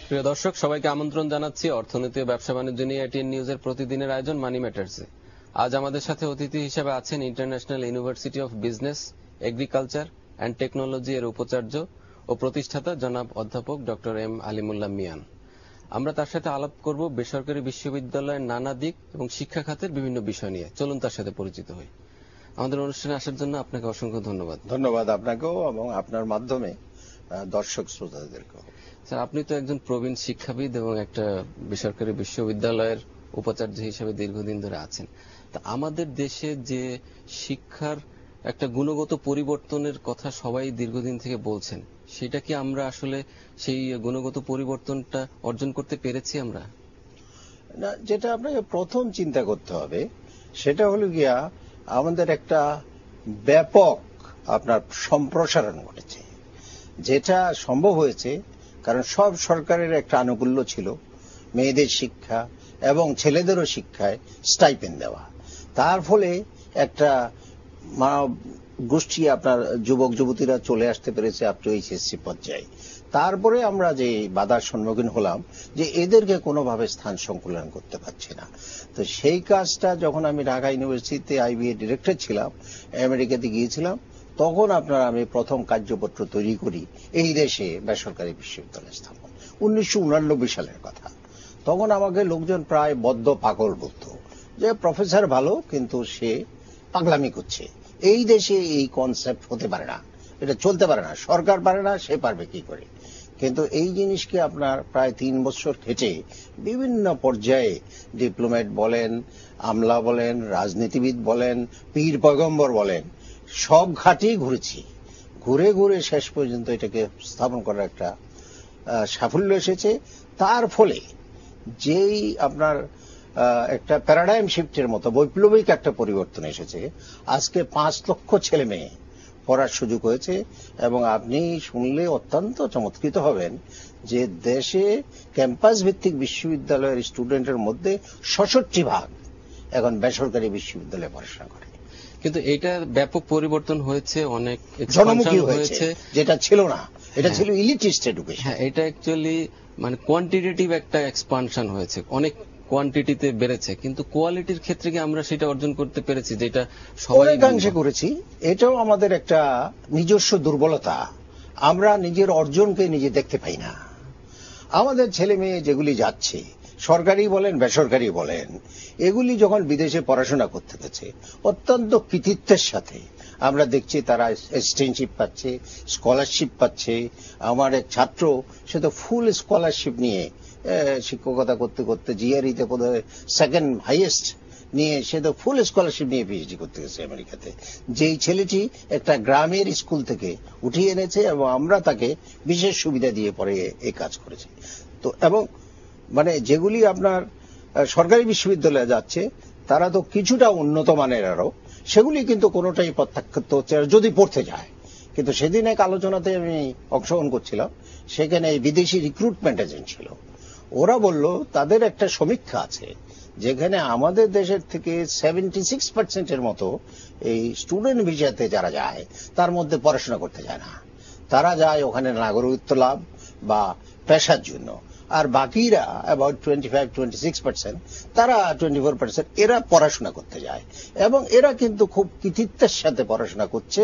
প্রিয় দর্শক, সবাইকে আমন্ত্রণ জানাচ্ছি অর্থনীতি ও ব্যবসা বাণিজ্য নিয়ে এটিএন নিউজের প্রতিদিনের আয়োজন মানি ম্যাটার্সে। আজ আমাদের সাথে অতিথি হিসেবে আছেন international university of business, agriculture and technology এর উপাচার্য ও প্রতিষ্ঠাতা জনাব অধ্যাপক ডক্টর এম আলিমুল্লাহ মিয়ান। আমরা তার সাথে আলাপ করব বেসরকারি বিশ্ববিদ্যালয়ের নানা দিক এবং শিক্ষা খাতের বিভিন্ন বিষয় নিয়ে। চলুন তার সাথে পরিচিত হই। আমাদের অনুষ্ঠানে আসার জন্য আপনাকে অসংখ্য ধন্যবাদ। ধন্যবাদ আপনাকেও এবং আপনার মাধ্যমে দর্শক শ্রোতাদেরকেও। স্যার, আপনি তো একজন প্রবীণ শিক্ষাবিদ এবং একটা বেসরকারি বিশ্ববিদ্যালয়ের উপাচার্য হিসেবে দীর্ঘদিন ধরে আছেন। তা আমাদের দেশে যে শিক্ষার একটা গুণগত পরিবর্তনের কথা সবাই দীর্ঘদিন থেকে বলছেন, সেটা কি আমরা আসলে সেই গুণগত পরিবর্তনটা অর্জন করতে পেরেছি আমরা? না, যেটা আপনাকে প্রথম চিন্তা করতে হবে সেটা হলো গিয়া আমাদের একটা ব্যাপক আপনার সম্প্রসারণ ঘটেছে, যেটা সম্ভব হয়েছে কারণ সব সরকারের একটা আনুকূল্য ছিল মেয়েদের শিক্ষা এবং ছেলেদেরও শিক্ষায় স্টাইপেন্ড দেওয়া। তার ফলে একটা গোষ্ঠী আপনার যুবক যুবতীরা চলে আসতে পেরেছে আপ টু এইচএসসি পর্যায়ে। তারপরে আমরা যে বাধার সম্মুখীন হলাম যে এদেরকে কোনোভাবে স্থান সংকুলন করতে পারছি না। তো সেই কাজটা যখন আমি ঢাকা ইউনিভার্সিটিতে আইবিএ ডিরেক্টর ছিলাম, আমেরিকাতে গিয়েছিলাম, তখন আপনার আমি প্রথম কার্যপত্র তৈরি করি এই দেশে বেসরকারি বিশ্ববিদ্যালয় স্থাপন, 1989 সালের কথা। তখন আমাকে লোকজন প্রায় বদ্ধ পাগল বলতো যে প্রফেসর ভালো কিন্তু সে পাগলামি করছে, এই দেশে এই কনসেপ্ট হতে পারে না, এটা চলতে পারে না, সরকার পারে না, সে পারবে কি করে। কিন্তু এই জিনিসকে আপনার প্রায় 3 বছর খেটে বিভিন্ন পর্যায়ে ডিপ্লোমেট বলেন, আমলা বলেন, রাজনীতিবিদ বলেন, পীর পয়গম্বর বলেন, সব ঘাটেই ঘুরেছি, ঘুরে ঘুরে শেষ পর্যন্ত এটাকে স্থাপন করার একটা সাফল্য এসেছে। তার ফলে যেই আপনার একটা প্যারাডাইম শিফটের মতো বৈপ্লবিক একটা পরিবর্তন এসেছে, আজকে 5 লক্ষ ছেলে মেয়ে পড়ার সুযোগ হয়েছে। এবং আপনি শুনলে অত্যন্ত চমৎকৃত হবেন যে দেশে ক্যাম্পাস ভিত্তিক বিশ্ববিদ্যালয়ের স্টুডেন্টের মধ্যে 66% এখন বেসরকারি বিশ্ববিদ্যালয়ে পড়াশোনা করে। কিন্তু এটা ব্যাপক পরিবর্তন হয়েছে, অনেক জনমুখী হয়েছে, যেটা ছিল না, এটা ছিল ইলিটিস্ট এডুকেশন। হ্যাঁ, এটা অ্যাকচুয়ালি মানে কোয়ান্টিটেটিভ একটা এক্সপানশন হয়েছে, অনেক কোয়ান্টিটিতে বেড়েছে, কিন্তু কোয়ালিটির ক্ষেত্রে কি আমরা সেটা অর্জন করতে পেরেছি যেটা সবাই অনেকাংশে করেছি। এটাও আমাদের একটা নিজস্ব দুর্বলতা, আমরা নিজের অর্জনকে নিজে দেখতে পাই না। আমাদের ছেলে মেয়ে যেগুলি যাচ্ছে, সরকারি বলেন বেসরকারি বলেন, এগুলি যখন বিদেশে পড়াশোনা করতে গেছে অত্যন্ত কৃতিত্বের সাথে আমরা দেখছি তারা এক্সটেনশিপ পাচ্ছে, স্কলারশিপ পাচ্ছে। আমার এক ছাত্র, সে তো ফুল স্কলারশিপ নিয়ে শিক্ষকতা করতে করতে জিআরইতে বোধহয় 2nd হাইয়েস্ট নিয়ে সে তো ফুল স্কলারশিপ নিয়ে পিএইচডি করতে গেছে আমেরিকাতে। যেই ছেলেটি একটা গ্রামের স্কুল থেকে উঠিয়ে এনেছে এবং আমরা তাকে বিশেষ সুবিধা দিয়ে পরে এই কাজ করেছি। তো এবং মানে যেগুলি আপনার সরকারি বিশ্ববিদ্যালয়ে যাচ্ছে তারা তো কিছুটা উন্নত মানের, আরো সেগুলি কিন্তু কোনোটাই প্রত্যাখ্যাত হচ্ছে যদি পড়তে যায়। কিন্তু সেদিন এক আলোচনাতে আমি অংশগ্রহণ করছিলাম, সেখানে এই বিদেশি রিক্রুটমেন্ট এজেন্ট ছিল, ওরা বলল তাদের একটা সমীক্ষা আছে যেখানে আমাদের দেশের থেকে 76% মতো এই স্টুডেন্ট ভিসাতে যারা যায় তার মধ্যে পড়াশোনা করতে যায় না, তারা যায় ওখানে নাগরিকত্ব লাভ বা পেশার জন্য। আর বাকিরা অ্যাবাউট 25-26%, তারা 24%, এরা পড়াশোনা করতে যায়। এবং এরা কিন্তু খুব কৃতিত্বের সাথে পড়াশোনা করছে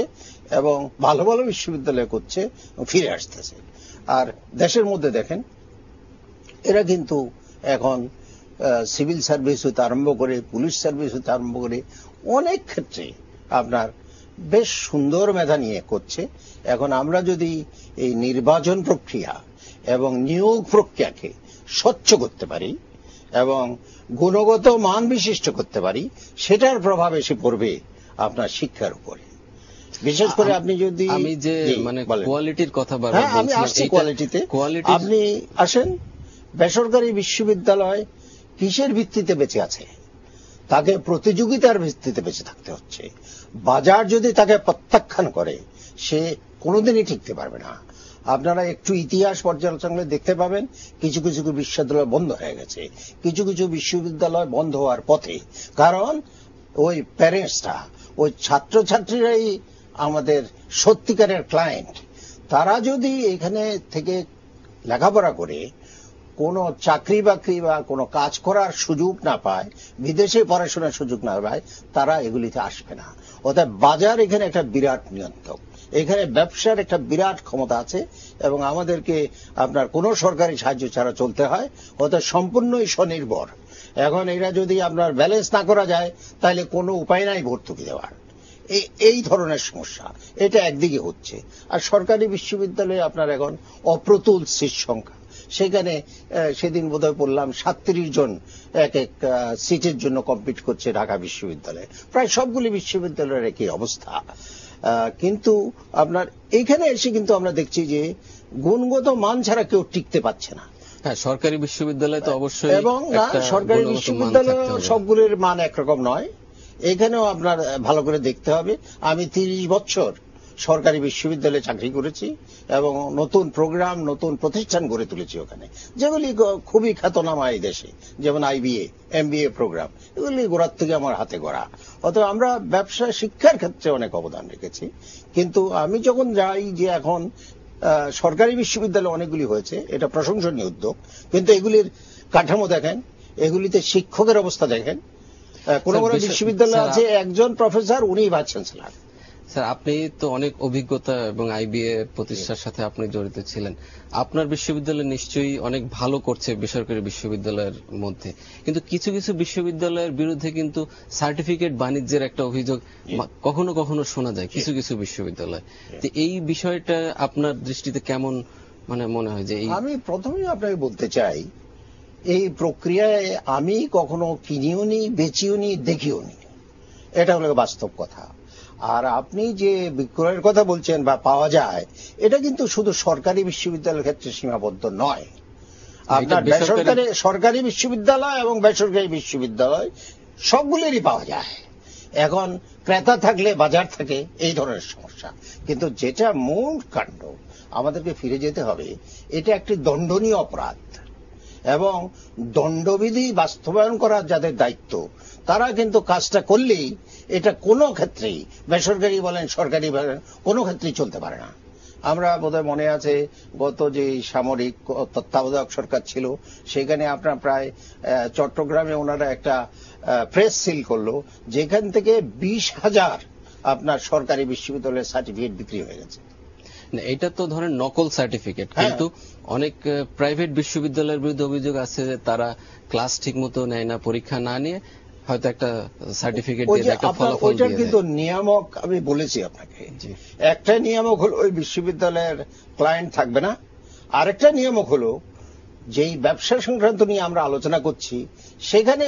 এবং ভালো ভালো বিশ্ববিদ্যালয়ে করছে, ফিরে আসতেছে। আর দেশের মধ্যে দেখেন এরা কিন্তু এখন সিভিল সার্ভিস হতে আরম্ভ করে, পুলিশ সার্ভিস হতে আরম্ভ করে অনেক ক্ষেত্রে আপনার বেশ সুন্দর মেধা নিয়ে করছে। এখন আমরা যদি এই নির্বাচন প্রক্রিয়া এবং নিয়োগ প্রক্রিয়াকে স্বচ্ছ করতে পারি এবং গুণগত মান বিশিষ্ট করতে পারি, সেটার প্রভাব এসে পড়বে আপনার শিক্ষার উপরে। বিশেষ করে আপনি যদি আমি যে মানে কোয়ালিটির কথা হ্যাঁ আমি আসছি কোয়ালিটিতে, আপনি আসেন বেসরকারি বিশ্ববিদ্যালয় কিসের ভিত্তিতে বেঁচে আছে? তাকে প্রতিযোগিতার ভিত্তিতে বেঁচে থাকতে হচ্ছে। বাজার যদি তাকে প্রত্যাখ্যান করে সে কোনোদিনই টিকতে পারবে না। আপনারা একটু ইতিহাস পর্যালোচনা দেখতে পাবেন, কিছু কিছু বিশ্ববিদ্যালয় বন্ধ হয়ে গেছে, কিছু কিছু বিশ্ববিদ্যালয় বন্ধ হওয়ার পথে, কারণ ওই প্যারেন্টসরা, ওই ছাত্রছাত্রীরাই আমাদের সত্যিকারের ক্লায়েন্ট। তারা যদি এখানে থেকে লেখাপড়া করে কোনো চাকরি বাকরি বা কোনো কাজ করার সুযোগ না পায়, বিদেশে পড়াশোনার সুযোগ না পায়, তারা এগুলিতে আসবে না। অর্থাৎ বাজার এখানে একটা বিরাট নিয়ন্ত্রক, এখানে ব্যবসার একটা বিরাট ক্ষমতা আছে এবং আমাদেরকে আপনার কোনো সরকারি সাহায্য ছাড়া চলতে হয়, অর্থাৎ সম্পূর্ণই স্বনির্ভর। এখন এরা যদি আপনার ব্যালেন্স না করা যায় তাহলে কোনো উপায় নাই ভর্তুকি দেওয়ার। এই ধরনের সমস্যা এটা একদিকে হচ্ছে। আর সরকারি বিশ্ববিদ্যালয়ে আপনার এখন অপ্রতুল সিট সংখ্যা, সেখানে সেদিন বোধহয় পড়লাম 37 জন এক এক সিটের জন্য কম্পিট করছে ঢাকা বিশ্ববিদ্যালয়ে। প্রায় সবগুলি বিশ্ববিদ্যালয়ের একই অবস্থা। কিন্তু আপনার এখানে এসে কিন্তু আমরা দেখছি যে গুণগত মান ছাড়া কেউ টিকতে পারছে না। হ্যাঁ, সরকারি বিশ্ববিদ্যালয় তো অবশ্যই, এবং না সরকারি বিশ্ববিদ্যালয় সবগুলির মান একরকম নয়, এখানেও আপনার ভালো করে দেখতে হবে। আমি 30 বছর সরকারি বিশ্ববিদ্যালয়ে চাকরি করেছি এবং নতুন প্রোগ্রাম, নতুন প্রতিষ্ঠান গড়ে তুলেছি ওখানে, যেগুলি খুবই খ্যাতনামা এই দেশে, যেমন IBA, MBA প্রোগ্রাম, এগুলি গোড়ার থেকে আমার হাতে গড়া। অতএব আমরা ব্যবসা শিক্ষার ক্ষেত্রে অনেক অবদান রেখেছি। কিন্তু আমি যখন যাই যে এখন সরকারি বিশ্ববিদ্যালয় অনেকগুলি হয়েছে, এটা প্রশংসনীয় উদ্যোগ, কিন্তু এগুলির কাঠামো দেখেন, এগুলিতে শিক্ষকের অবস্থা দেখেন। কোন কোন বিশ্ববিদ্যালয় আছে একজন প্রফেসর, উনি ভাইস চ্যান্সেলর। স্যার, আপনি তো অনেক অভিজ্ঞতা এবং IBA প্রতিষ্ঠার সাথে আপনি জড়িত ছিলেন। আপনার বিশ্ববিদ্যালয় নিশ্চয়ই অনেক ভালো করছে বেসরকারি বিশ্ববিদ্যালয়ের মধ্যে, কিন্তু কিছু কিছু বিশ্ববিদ্যালয়ের বিরুদ্ধে কিন্তু সার্টিফিকেট বাণিজ্যের একটা অভিযোগ কখনো কখনো শোনা যায় কিছু কিছু বিশ্ববিদ্যালয়। তো এই বিষয়টা আপনার দৃষ্টিতে কেমন মনে হয়? যে আমি প্রথমেই আপনাকে বলতে চাই, এই প্রক্রিয়ায় আমি কখনো কিনিও নি, বেচিও নি, দেখিও নি, এটা হলো বাস্তব কথা। আর আপনি যে বিক্রয়ের কথা বলছেন বা পাওয়া যায়, এটা কিন্তু শুধু সরকারি বিশ্ববিদ্যালয়ের ক্ষেত্রে সীমাবদ্ধ নয়। আপনার বেসরকারি, সরকারি বিশ্ববিদ্যালয় এবং বেসরকারি বিশ্ববিদ্যালয় সবগুলিরই পাওয়া যায়। এখন ক্রেতা থাকলে বাজার থাকে, এই ধরনের সমস্যা। কিন্তু যেটা মূল কাণ্ড, আমাদেরকে ফিরে যেতে হবে, এটা একটি দণ্ডনীয় অপরাধ এবং দণ্ডবিধি বাস্তবায়ন করার যাদের দায়িত্ব, তারা কিন্তু কাজটা করলেই এটা কোনো ক্ষেত্রেই, বেসরকারি বলেন সরকারি বলেন, কোনো ক্ষেত্রেই চলতে পারে না। আমরা বোধহয় মনে আছে গত যে সামরিক তত্ত্বাবধায়ক সরকার ছিল, সেখানে আপনার প্রায় চট্টগ্রামে ওনারা একটা প্রেস সিল করলো, যেখান থেকে 20,000 আপনার সরকারি বিশ্ববিদ্যালয়ের সার্টিফিকেট বিক্রি হয়ে গেছে। এটা তো ধরেন নকল সার্টিফিকেট, কিন্তু অনেক প্রাইভেট বিশ্ববিদ্যালয়ের বিরুদ্ধে অভিযোগ আছে যে তারা ক্লাস ঠিক মতো নেয় না, পরীক্ষা না নিয়ে হয়তো একটা সার্টিফিকেট দিয়ে একটা ফলাফল দিয়ে দেয়। কিন্তু নিয়ামক আমি বলেছি আপনাকে, একটা নিয়ামক হলো ওই বিশ্ববিদ্যালয়ের ক্লায়েন্ট থাকবে না, আরেকটা নিয়ামক হলো যেই ব্যবসা সংক্রান্ত নিয়ে আমরা আলোচনা করছি, সেখানে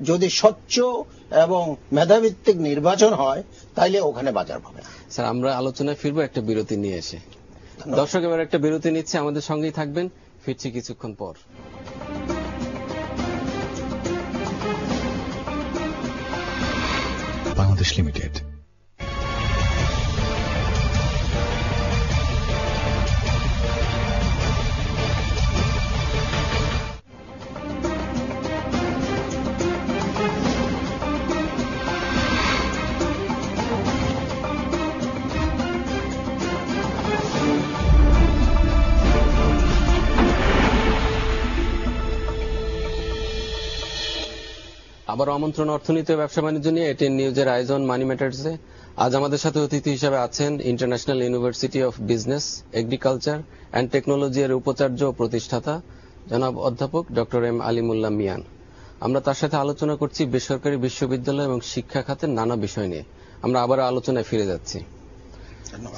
যদি স্বচ্ছ এবং মেধাভিত্তিক নির্বাচন হয় তাইলে ওখানে বাজার পাবে না। স্যার, আমরা আলোচনায় ফিরবো একটা বিরতি নিয়ে এসে। দর্শক, এবার একটা বিরতি নিচ্ছে, আমাদের সঙ্গেই থাকবেন, ফিরছি কিছুক্ষণ পর। বাংলাদেশ লিমিটেড। আবার আমন্ত্রণ অর্থনীতি ও ব্যবসা বাণিজ্য নিয়ে এটিএন নিউজের আয়োজন মানি ম্যাটার্সে। আজ আমাদের সাথে অতিথি হিসেবে আছেন international university of business, agriculture and technology এর উপাচার্য ও প্রতিষ্ঠাতা জনাব অধ্যাপক ডক্টর এম আলিমুল্লাহ মিয়ান। আমরা তার সাথে আলোচনা করছি বেসরকারি বিশ্ববিদ্যালয় এবং শিক্ষা খাতের নানা বিষয় নিয়ে। আমরা আবার আলোচনায় ফিরে যাচ্ছি।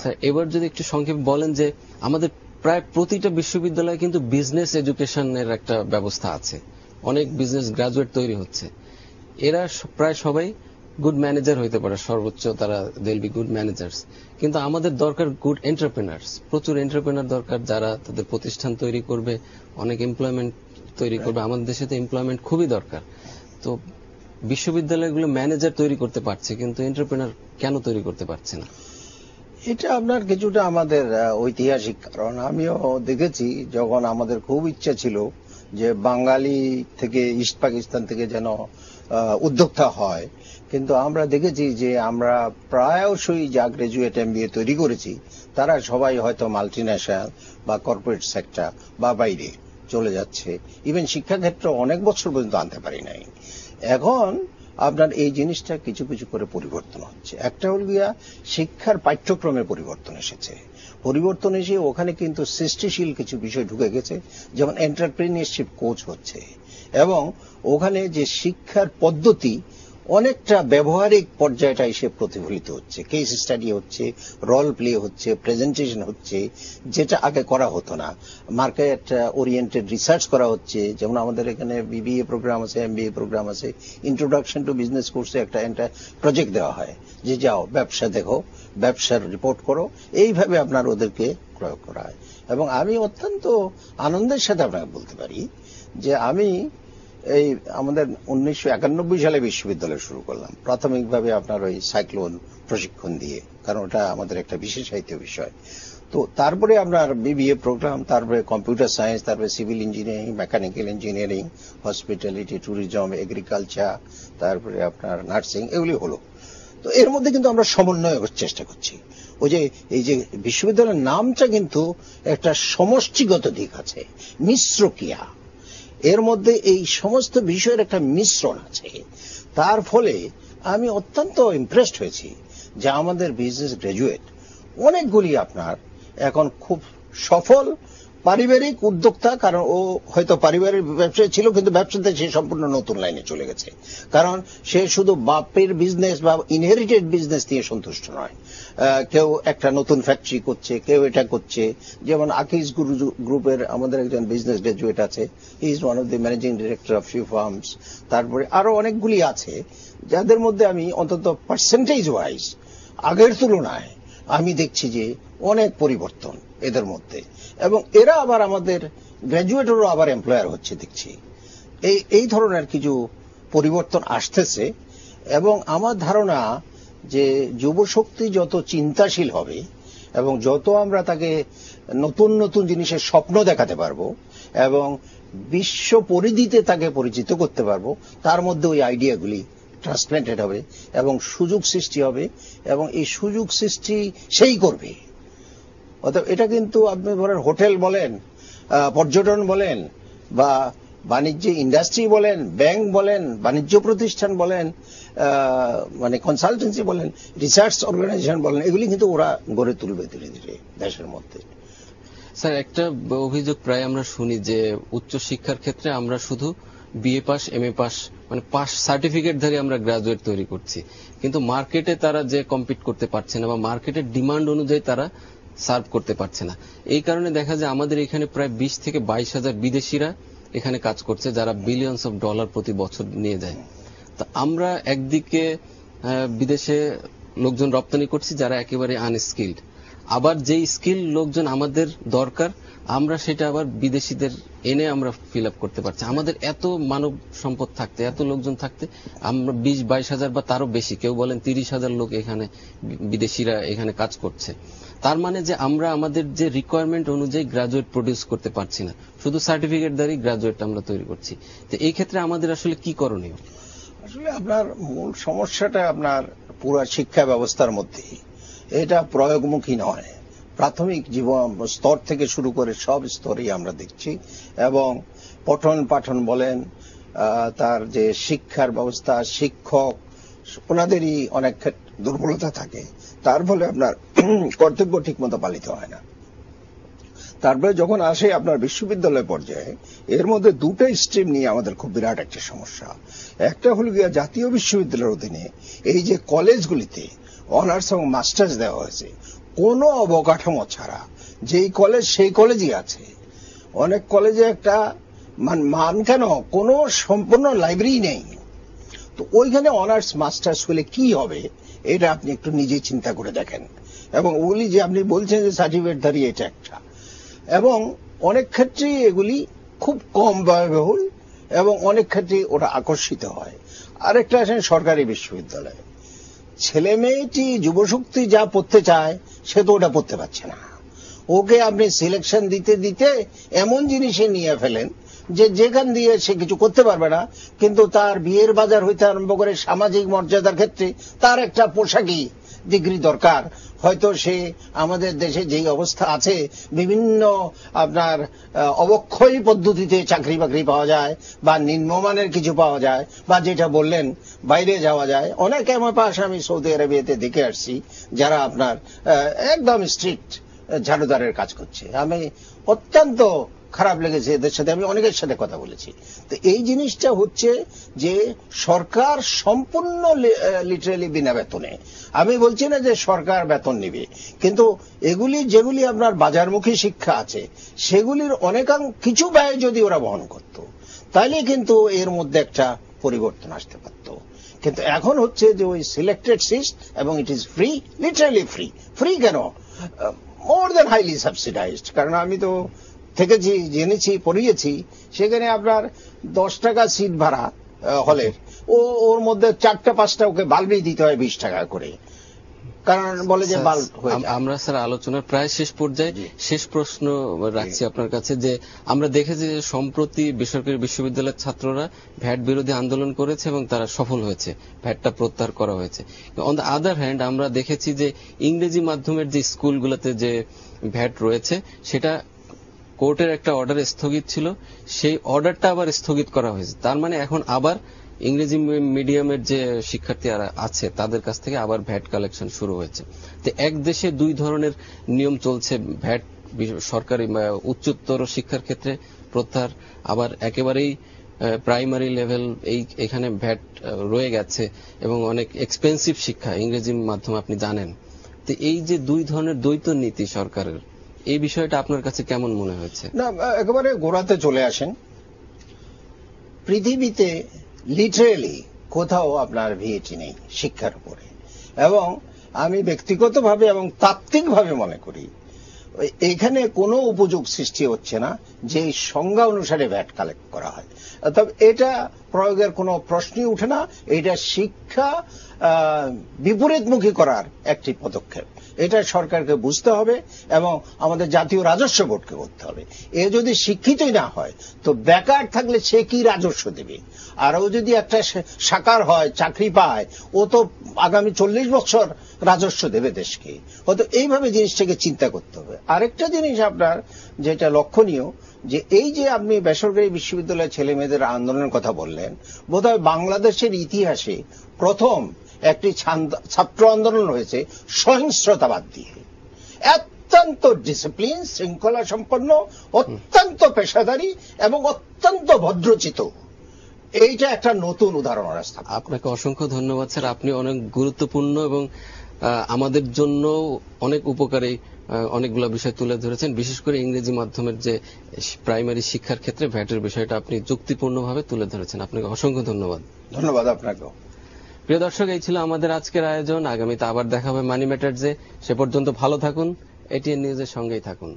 স্যার, এবার যদি একটু সংক্ষেপে বলেন যে আমাদের প্রায় প্রতিটা বিশ্ববিদ্যালয়ে কিন্তু বিজনেস এডুকেশনের একটা ব্যবস্থা আছে, অনেক বিজনেস গ্রাজুয়েট তৈরি হচ্ছে। এরা প্রায় সবাই গুড ম্যানেজার হইতে পারে, সর্বোচ্চ তারা দেল বি গুড ম্যানেজার্স। কিন্তু আমাদের দরকার গুড এন্টারপ্রেনার্স, প্রচুর এন্টারপ্রেনার দরকার, যারা তাদের প্রতিষ্ঠান তৈরি করবে, অনেক এমপ্লয়মেন্ট তৈরি করবে। আমাদের দেশে তো এমপ্লয়মেন্ট খুবই দরকার। তো বিশ্ববিদ্যালয়গুলো ম্যানেজার তৈরি করতে পারছে, কিন্তু এন্টারপ্রেনার কেন তৈরি করতে পারছে না? এটা আপনার কিছুটা আমাদের ঐতিহাসিক কারণ। আমিও দেখেছি, যখন আমাদের খুব ইচ্ছা ছিল যে বাঙালি থেকে, ইস্ট পাকিস্তান থেকে যেন উদ্যোক্তা হয়, কিন্তু আমরা দেখেছি যে আমরা প্রায়শই যা গ্রাজুয়েট MBA তৈরি করেছি, তারা সবাই হয়তো মাল্টিন্যাশনাল বা কর্পোরেট সেক্টর বা বাইরে, চলে যাচ্ছে, ইভেন শিক্ষাক্ষেত্রে অনেক বছর পর্যন্ত আনতে পারি নাই। এখন আপনার এই জিনিসটা কিছু কিছু করে পরিবর্তন হচ্ছে। একটা হল গিয়া শিক্ষার পাঠ্যক্রমে পরিবর্তন এসেছে। পরিবর্তন এসে ওখানে কিন্তু সৃষ্টিশীল কিছু বিষয় ঢুকে গেছে, যেমন এন্টারপ্রেনিয়রশিপ কোচ হচ্ছে, এবং ওখানে যে শিক্ষার পদ্ধতি অনেকটা ব্যবহারিক পর্যায়টা এসে প্রতিফলিত হচ্ছে। কেস স্টাডি হচ্ছে, রোল প্লে হচ্ছে, প্রেজেন্টেশন হচ্ছে, যেটা আগে করা হতো না। মার্কেট ওরিয়েন্টেড রিসার্চ করা হচ্ছে, যেমন আমাদের এখানে বিবিএ প্রোগ্রাম আছে, এমবিএ প্রোগ্রাম আছে। ইন্ট্রোডাকশন টু বিজনেস কোর্সে একটা প্রজেক্ট দেওয়া হয় যে যাও ব্যবসা দেখো, ব্যবসার রিপোর্ট করো, এইভাবে আপনার ওদেরকে প্রয়োগ করা হয়। এবং আমি অত্যন্ত আনন্দের সাথে আপনাকে বলতে পারি যে আমি এই আমাদের 1991 সালে বিশ্ববিদ্যালয় শুরু করলাম, প্রাথমিকভাবে আপনার ওই সাইক্লোন প্রশিক্ষণ দিয়ে, কারণ ওটা আমাদের একটা বিশেষায়িত বিষয়। তো তারপরে আপনার বিবিএ প্রোগ্রাম, তারপরে কম্পিউটার সায়েন্স, তারপরে civil engineering, mechanical engineering, hospitality, tourism, agriculture, তারপরে আপনার নার্সিং, এগুলি হলো। তো এর মধ্যে কিন্তু আমরা সমন্বয় চেষ্টা করছি। ওই যে এই যে বিশ্ববিদ্যালয়ের নামটা কিন্তু একটা সমষ্টিগত দিক আছে, মিশ্র ক্রিয়া, এর মধ্যে এই সমস্ত বিষয়ের একটা মিশ্রণ আছে। তার ফলে আমি অত্যন্ত ইমপ্রেসড হয়েছি যে আমাদের বিজনেস গ্রাজুয়েট অনেকগুলি আপনার এখন খুব সফল পারিবারিক উদ্যোক্তা, কারণ ও হয়তো পারিবারিক ব্যবসায় ছিল, কিন্তু ব্যবসাতে সে সম্পূর্ণ নতুন লাইনে চলে গেছে, কারণ সে শুধু বাপের বিজনেস বা ইনহেরিটেড বিজনেস দিয়ে সন্তুষ্ট নয়। কেউ একটা নতুন ফ্যাক্টরি করছে, কেউ এটা করছে। যেমন আকিজ গ্রুপের আমাদের একজন বিজনেস গ্রাজুয়েট আছে, he is one of the managing director of few firms. তারপরে আরো অনেকগুলি আছে যাদের মধ্যে আমি অন্তত পার্সেন্টেজ ওয়াইজ আগের তুলনায় আমি দেখছি যে অনেক পরিবর্তন এদের মধ্যে, এবং এরা আবার আমাদের গ্র্যাজুয়েটেরও আবার এমপ্লয়ার হচ্ছে দেখছি। এই ধরনের কিছু পরিবর্তন আসতেছে, এবং আমার ধারণা যে যুবশক্তি যত চিন্তাশীল হবে এবং যত আমরা তাকে নতুন নতুন জিনিসের স্বপ্ন দেখাতে পারবো এবং বিশ্ব পরিধিতে তাকে পরিচিত করতে পারবো, তার মধ্যে ওই আইডিয়াগুলি ট্রান্সপ্ল্যান্টেড হবে এবং সুযোগ সৃষ্টি হবে, এবং এই সুযোগ সৃষ্টি সেই করবে। অর্থাৎ এটা কিন্তু আপনি ধরেন হোটেল বলেন, পর্যটন বলেন, বা বাণিজ্য ইন্ডাস্ট্রি বলেন, ব্যাংক বলেন, বাণিজ্য প্রতিষ্ঠান বলেন, মানে কনসালটেন্সি বলেন, রিসার্চ অর্গানাইজেশন বলেন, এগুলি কিন্তু ওরা গড়ে তুলবে ধীরে ধীরে দেশের মধ্যে। স্যার, একটা অভিযোগ প্রায় আমরা শুনি যে উচ্চশিক্ষার ক্ষেত্রে আমরা শুধু বিএ পাস, এমএ পাস, মানে পাস সার্টিফিকেট ধরে আমরা গ্রাজুয়েট তৈরি করছি, কিন্তু মার্কেটে তারা যে কম্পিট করতে পারছে না বা মার্কেটের ডিমান্ড অনুযায়ী তারা সার্ভ করতে পারছে না। এই কারণে দেখা যায় আমাদের এখানে প্রায় 20 থেকে 22 হাজার বিদেশিরা এখানে কাজ করছে, যারা বিলিয়নস অফ ডলার প্রতি বছর নিয়ে যায়। তো আমরা একদিকে বিদেশে লোকজন রপ্তানি করছি যারা একেবারে আনস্কিল্ড, আবার যেই স্কিল লোকজন আমাদের দরকার আমরা সেটা আবার বিদেশিদের এনে আমরা ফিল আপ করতে পারছি। আমাদের এত মানব সম্পদ থাকতে, এত লোকজন থাকতে আমরা 20-22 হাজার বা তারও বেশি, কেউ বলেন 30 হাজার লোক এখানে বিদেশিরা এখানে কাজ করছে। তার মানে যে আমরা আমাদের যে রিকোয়ারমেন্ট অনুযায়ী গ্রাজুয়েট প্রডিউস করতে পারছি না, শুধু সার্টিফিকেট দ্বারাই গ্রাজুয়েট আমরা তৈরি করছি। তো এই ক্ষেত্রে আমাদের আসলে কি করণীয়? আসলে আপনার মূল সমস্যাটা আপনার পুরো শিক্ষা ব্যবস্থার মধ্যে, এটা প্রয়োগমুখী নয়। প্রাথমিক জীবন স্তর থেকে শুরু করে সব স্তরেই আমরা দেখছি, এবং পঠন পাঠন বলেন, তার যে শিক্ষার ব্যবস্থা, শিক্ষক ওনাদেরই অনেক দুর্বলতা থাকে, তার ফলে আপনার কর্তব্য ঠিক মতো পালিত হয় না। তারপরে যখন আসে আপনার বিশ্ববিদ্যালয় পর্যায়ে, এর মধ্যে দুটো স্ট্রিম নিয়ে আমাদের খুব বিরাট একটা সমস্যা। একটা হল গিয়া জাতীয় বিশ্ববিদ্যালয়ের অধীনে এই যে কলেজগুলিতে অনার্স এবং মাস্টার্স দেওয়া হয়েছে কোনো অবকাঠামো ছাড়া, যেই কলেজ সেই কলেজই আছে। অনেক কলেজে একটা মান কেন কোনো সম্পূর্ণ লাইব্রেরি নেই। তো ওইখানে অনার্স মাস্টার্স হলে কি হবে, এটা আপনি একটু নিজে চিন্তা করে দেখেন। এবং ওগুলি যে আপনি বলছেন যে সার্টিফিকেট দাঁড়িয়ে, এটা একটা, এবং অনেক ক্ষেত্রেই এগুলি খুব কম ব্যয়বহুল এবং অনেক ক্ষেত্রে ওরা আকর্ষিত হয়। আরেকটা আছেন সরকারি বিশ্ববিদ্যালয়, ছেলে মেয়েটি যুবশক্তি যা পড়তে চায় সে তো ওটা পড়তে পারছে না। ওকে আপনি সিলেকশন দিতে দিতে এমন জিনিসে নিয়ে ফেলেন যে যেখান দিয়ে সে কিছু করতে পারবে না, কিন্তু তার বিয়ের বাজার হইতে আরম্ভ করে সামাজিক মর্যাদার ক্ষেত্রে তার একটা পোশাকই ডিগ্রি দরকার, হয়তো সে আমাদের দেশে যেই অবস্থা আছে বিভিন্ন আপনার অবক্ষয়ী পদ্ধতিতে চাকরি বাকরি পাওয়া যায় বা নিম্নমানের কিছু পাওয়া যায়, বা যেটা বললেন বাইরে যাওয়া যায়। অনেক আমার পাশে আমি সৌদি আরবিয়াতে দেখে আসছি যারা আপনার একদম স্ট্রিক্ট ঝাড়ুদারের কাজ করছে। আমি অত্যন্ত খারাপ লেগেছে এদের সাথে, আমি অনেকের সাথে কথা বলেছি। তো এই জিনিসটা হচ্ছে যে সরকার সম্পূর্ণ লিটারালি বিনা বেতনে, আমি বলছি না যে সরকার বেতন নেবে, কিন্তু এগুলি যেগুলি আপনার বাজারমুখী শিক্ষা আছে সেগুলির কিছু ব্যয় যদি ওরা বহন করত তাহলে কিন্তু এর মধ্যে একটা পরিবর্তন আসতে পারত। কিন্তু এখন হচ্ছে যে ওই সিলেক্টেড সিটস এবং it is free, literally free. Free কেন? More than highly subsidised. কারণ আমি তো থেকেছি, জেনেছি, পড়িয়েছি, সেখানে আপনার 10 টাকা সিট ভাড়া হলের, ওর মধ্যে 4টা 5টা ওকে বাল্বই দিতে হয় 20 টাকা করে, কারণ বলে যে বাল্ব হয়ে যায়। আমরা স্যার আলোচনার প্রায় শেষ পর্যায়ে, শেষ প্রশ্ন রাখছি আপনার কাছে যে আমরা দেখেছি যে সম্প্রতি বেসরকারি বিশ্ববিদ্যালয়ের ছাত্ররা ভ্যাট বিরোধী আন্দোলন করেছে এবং তারা সফল হয়েছে, ভ্যাটটা প্রত্যাহার করা হয়েছে। অন দ্য আদার হ্যান্ড আমরা দেখেছি যে ইংরেজি মাধ্যমের যে স্কুলগুলোতে যে ভ্যাট রয়েছে সেটা কোর্টের একটা অর্ডার স্থগিত ছিল, সেই অর্ডারটা আবার স্থগিত করা হয়েছে। তার মানে এখন আবার ইংরেজি মিডিয়ামের যে শিক্ষার্থীরা আছে তাদের কাছ থেকে আবার ভ্যাট কালেকশন শুরু হয়েছে। তো এক দেশে দুই ধরনের নিয়ম চলছে, ভ্যাট সরকারি উচ্চতর শিক্ষার ক্ষেত্রে প্রত্যাহার, আবার একেবারেই প্রাইমারি লেভেল এখানে ভ্যাট রয়ে গেছে, এবং অনেক এক্সপেন্সিভ শিক্ষা ইংরেজি মাধ্যমে আপনি জানেন। তো এই যে দুই ধরনের দ্বৈত নীতি সরকারের, এই বিষয়টা আপনার কাছে কেমন মনে হয়েছে? না, একেবারে গোড়াতে চলে আসেন। পৃথিবীতে লিটারেলি কোথাও আপনার ভিএটি নেই শিক্ষার উপরে, এবং আমি ব্যক্তিগতভাবে এবং তাত্ত্বিকভাবে মনে করি এখানে কোনো উপযোগ সৃষ্টি হচ্ছে না যে সংজ্ঞা অনুসারে ভ্যাট কালেক্ট করা হয়। তবে এটা প্রয়োগের কোনো প্রশ্নই উঠে না। এটা শিক্ষা বিপরীতমুখী করার একটি পদক্ষেপ, এটা সরকারকে বুঝতে হবে এবং আমাদের জাতীয় রাজস্ব বোর্ডকে করতে হবে। এ যদি শিক্ষিতই না হয় তো বেকার থাকলে সে কি রাজস্ব দেবে? আর ও যদি একটা সাকার হয়, চাকরি পায়, ও তো আগামী 40 বছর রাজস্ব দেবে দেশকে। হয়তো এইভাবে জিনিসটাকে চিন্তা করতে হবে। আরেকটা জিনিস আপনার যেটা লক্ষণীয়, যে এই যে আপনি বেসরকারি বিশ্ববিদ্যালয়ের ছেলে মেয়েদের আন্দোলনের কথা বললেন, বোধহয় বাংলাদেশের ইতিহাসে প্রথম একটি ছাত্র আন্দোলন হয়েছে সহিংসতাবাদ দিয়ে। অত্যন্ত ডিসিপ্লিন, শৃঙ্খলা সম্পন্ন, অত্যন্ত পেশাদারী এবং অত্যন্ত ভদ্রচিত। এইটা একটা নতুন উদাহরণ রাস্তা। আপনাকে অসংখ্য ধন্যবাদ স্যার, আপনি অনেক গুরুত্বপূর্ণ এবং আমাদের জন্য অনেক উপকারী অনেকগুলো বিষয় তুলে ধরেছেন। বিশেষ করে ইংরেজি মাধ্যমের যে প্রাইমারি শিক্ষার ক্ষেত্রে ভ্যাটের বিষয়টা আপনি যুক্তিপূর্ণভাবে তুলে ধরেছেন। আপনাকে অসংখ্য ধন্যবাদ। ধন্যবাদ আপনাকেও। প্রিয় দর্শক, এই ছিল আমাদের আজকের আয়োজন। আগামীতে আবার দেখা হবে মানি ম্যাটার্সে। সে পর্যন্ত ভালো থাকুন, এটিএন নিউজের সঙ্গেই থাকুন।